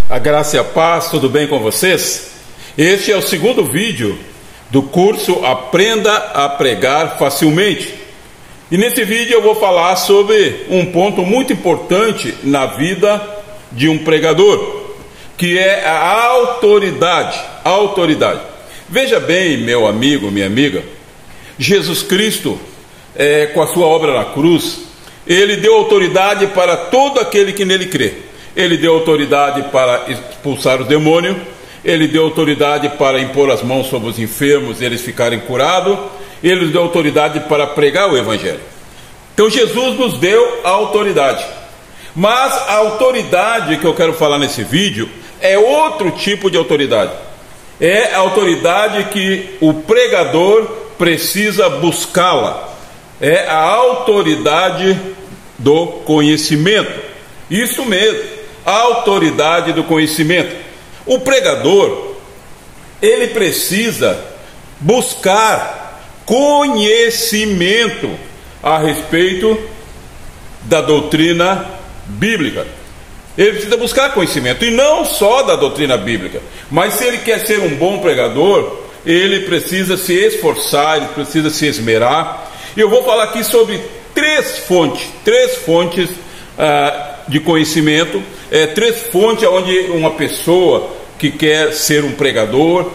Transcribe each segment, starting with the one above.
A graça e a paz, tudo bem com vocês? Este é o segundo vídeo do curso Aprenda a Pregar Facilmente. E nesse vídeo eu vou falar sobre um ponto muito importante na vida de um pregador, que é a autoridade. Veja bem, meu amigo, minha amiga, Jesus Cristo, com a sua obra na cruz, ele deu autoridade para todo aquele que nele crê. Ele deu autoridade para expulsar o demônio, ele deu autoridade para impor as mãos sobre os enfermos e eles ficarem curados, ele deu autoridade para pregar o evangelho. Então Jesus nos deu a autoridade. Mas a autoridade que eu quero falar nesse vídeo é outro tipo de autoridade. É a autoridade que o pregador precisa buscá-la. É a autoridade do conhecimento. Isso mesmo. A autoridade do conhecimento. O pregador, ele precisa buscar conhecimento a respeito da doutrina bíblica. Ele precisa buscar conhecimento, e não só da doutrina bíblica, mas se ele quer ser um bom pregador, ele precisa se esforçar, ele precisa se esmerar. E eu vou falar aqui sobre três fontes de conhecimento, três fontes onde uma pessoa que quer ser um pregador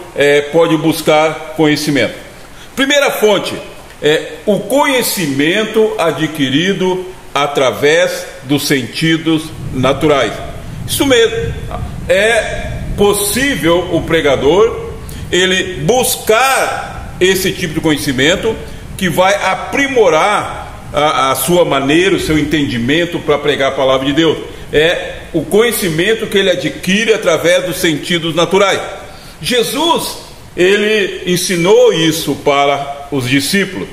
pode buscar conhecimento. Primeira fonte é o conhecimento adquirido através dos sentidos naturais. Isso mesmo, é possível o pregador ele buscar esse tipo de conhecimento que vai aprimorar a sua maneira, o seu entendimento para pregar a palavra de Deus. É o conhecimento que ele adquire através dos sentidos naturais. Jesus, ele ensinou isso para os discípulos.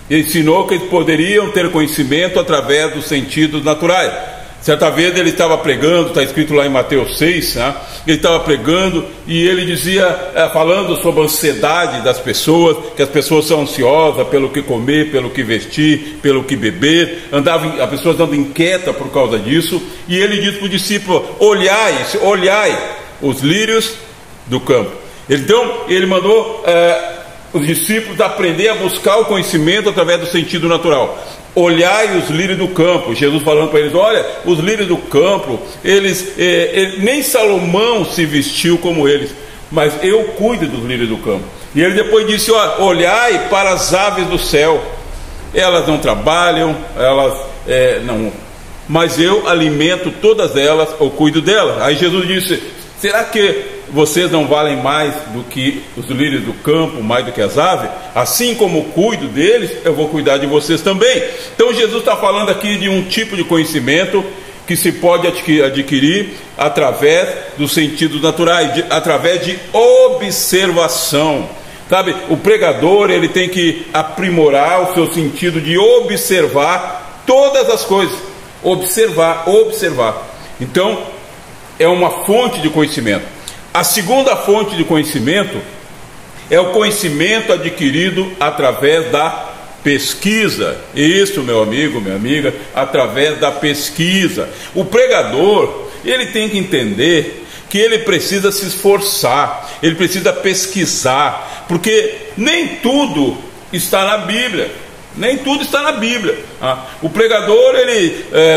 Ele ensinou que eles poderiam ter conhecimento através dos sentidos naturais. Certa vez ele estava pregando, está escrito lá em Mateus 6, né? Ele estava pregando e ele dizia, falando sobre a ansiedade das pessoas, que as pessoas são ansiosas pelo que comer, pelo que vestir, pelo que beber, as pessoas andam inquietas por causa disso, e ele disse para o discípulo: olhai os lírios do campo. Então ele mandou os discípulos aprender a buscar o conhecimento através do sentido natural. Olhai os lírios do campo. Jesus falando para eles: olha, os lírios do campo, nem Salomão se vestiu como eles, mas eu cuido dos lírios do campo. E ele depois disse: olhai para as aves do céu, elas não trabalham, mas eu alimento todas elas, eu cuido delas. Aí Jesus disse: será que vocês não valem mais do que os lírios do campo, mais do que as aves? Assim como cuido deles, eu vou cuidar de vocês também. Então Jesus está falando aqui de um tipo de conhecimento que se pode adquirir através dos sentidos naturais, através de observação. Sabe, o pregador ele tem que aprimorar o seu sentido de observar todas as coisas. Observar. Então, é uma fonte de conhecimento. A segunda fonte de conhecimento é o conhecimento adquirido através da pesquisa. Isso, meu amigo, minha amiga, através da pesquisa. O pregador, ele tem que entender que ele precisa se esforçar, ele precisa pesquisar, porque nem tudo está na Bíblia. Nem tudo está na Bíblia. O pregador,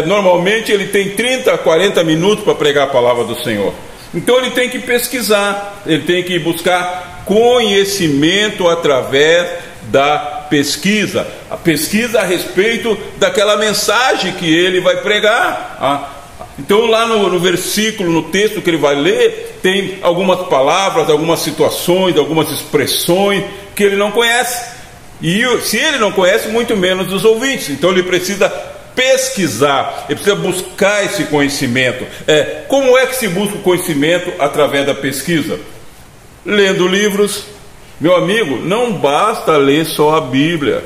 normalmente ele tem 30 a 40 minutos para pregar a palavra do Senhor. Então ele tem que pesquisar, ele tem que buscar conhecimento através da pesquisa. A pesquisa a respeito daquela mensagem que ele vai pregar. Então lá no versículo, no texto que ele vai ler, tem algumas palavras, algumas situações, algumas expressões que ele não conhece. E se ele não conhece, muito menos os ouvintes. Então ele precisa pesquisar, ele precisa buscar esse conhecimento. Como é que se busca o conhecimento através da pesquisa? Lendo livros. Meu amigo, não basta ler só a Bíblia.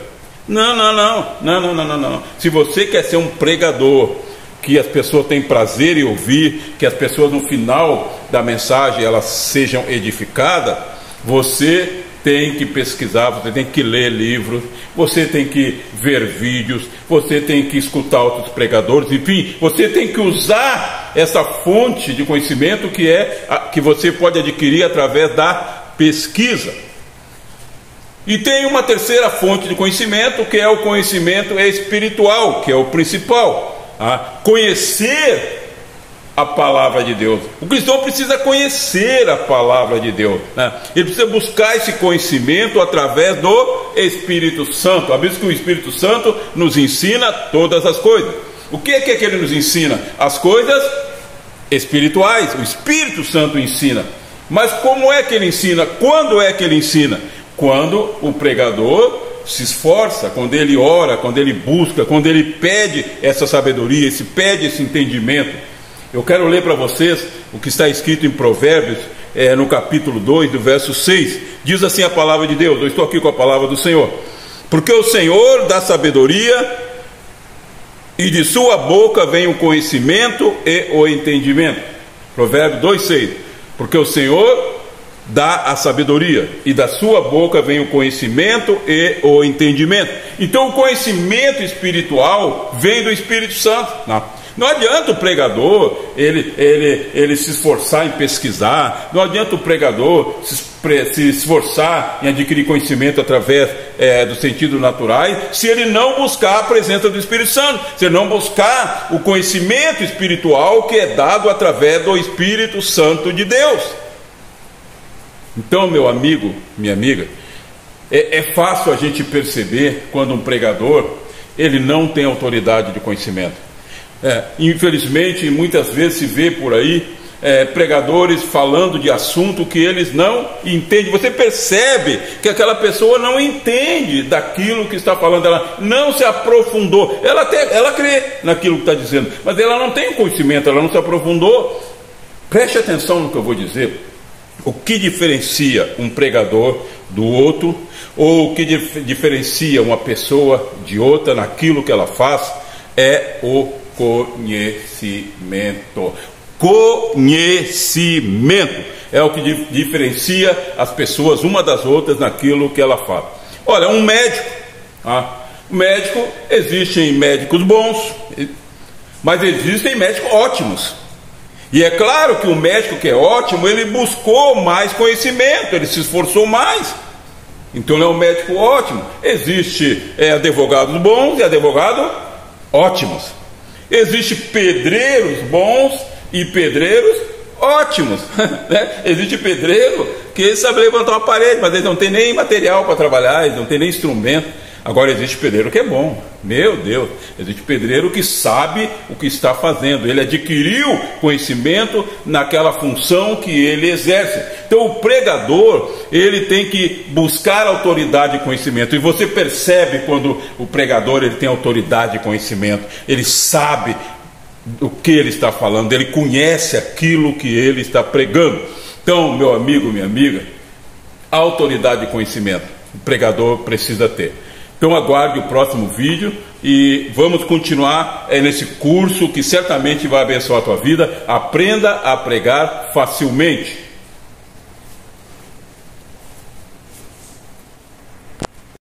Não. Se você quer ser um pregador que as pessoas têm prazer em ouvir, que as pessoas no final da mensagem elas sejam edificadas, você tem que pesquisar, você tem que ler livros, você tem que ver vídeos, você tem que escutar outros pregadores, enfim, você tem que usar essa fonte de conhecimento que você pode adquirir através da pesquisa. E tem uma terceira fonte de conhecimento, que é o conhecimento espiritual, que é o principal. Conhecer a palavra de Deus. O cristão precisa conhecer a palavra de Deus, né? Ele precisa buscar esse conhecimento através do Espírito Santo. A Bíblia diz que o Espírito Santo nos ensina todas as coisas. O que é que ele nos ensina? As coisas espirituais. O Espírito Santo ensina. Mas como é que ele ensina? Quando é que ele ensina? Quando o pregador se esforça, quando ele ora, quando ele busca, quando ele pede essa sabedoria, pede esse entendimento. Eu quero ler para vocês o que está escrito em Provérbios, no capítulo 2, do verso 6. Diz assim a palavra de Deus, eu estou aqui com a palavra do Senhor. Porque o Senhor dá sabedoria, e de sua boca vem o conhecimento e o entendimento. Provérbios 2, 6. Porque o Senhor dá a sabedoria, e da sua boca vem o conhecimento e o entendimento. Então o conhecimento espiritual vem do Espírito Santo. Não adianta o pregador ele se esforçar em pesquisar, não adianta o pregador se esforçar em adquirir conhecimento através dos sentidos naturais, se ele não buscar a presença do Espírito Santo, se ele não buscar o conhecimento espiritual que é dado através do Espírito Santo de Deus. Então, meu amigo, minha amiga, é fácil a gente perceber quando um pregador ele não tem autoridade de conhecimento. Infelizmente, muitas vezes se vê por aí pregadores falando de assunto que eles não entendem. Você percebe que aquela pessoa não entende daquilo que está falando, ela não se aprofundou. Ela crê naquilo que está dizendo, mas ela não tem conhecimento, ela não se aprofundou. Preste atenção no que eu vou dizer. O que diferencia um pregador do outro, ou o que diferencia uma pessoa de outra naquilo que ela faz, é o conhecimento. Conhecimento é o que diferencia as pessoas uma das outras naquilo que ela faz. Olha, um médico, médico, existem médicos bons, mas existem médicos ótimos. E é claro que o médico que é ótimo, ele buscou mais conhecimento, ele se esforçou mais. Então ele é um médico ótimo. Existe advogados bons e advogados ótimos. Existem pedreiros bons e pedreiros ótimos. Existe pedreiro que sabe levantar uma parede, mas eles não tem nem material para trabalhar, eles não tem nem instrumento. Agora existe pedreiro que é bom, meu Deus, existe pedreiro que sabe o que está fazendo, ele adquiriu conhecimento naquela função que ele exerce. Então o pregador, ele tem que buscar autoridade e conhecimento, e você percebe quando o pregador ele tem autoridade e conhecimento, ele sabe o que ele está falando, ele conhece aquilo que ele está pregando. Então, meu amigo, minha amiga, autoridade e conhecimento o pregador precisa ter. Então aguarde o próximo vídeo e vamos continuar nesse curso que certamente vai abençoar a tua vida. Aprenda a pregar facilmente.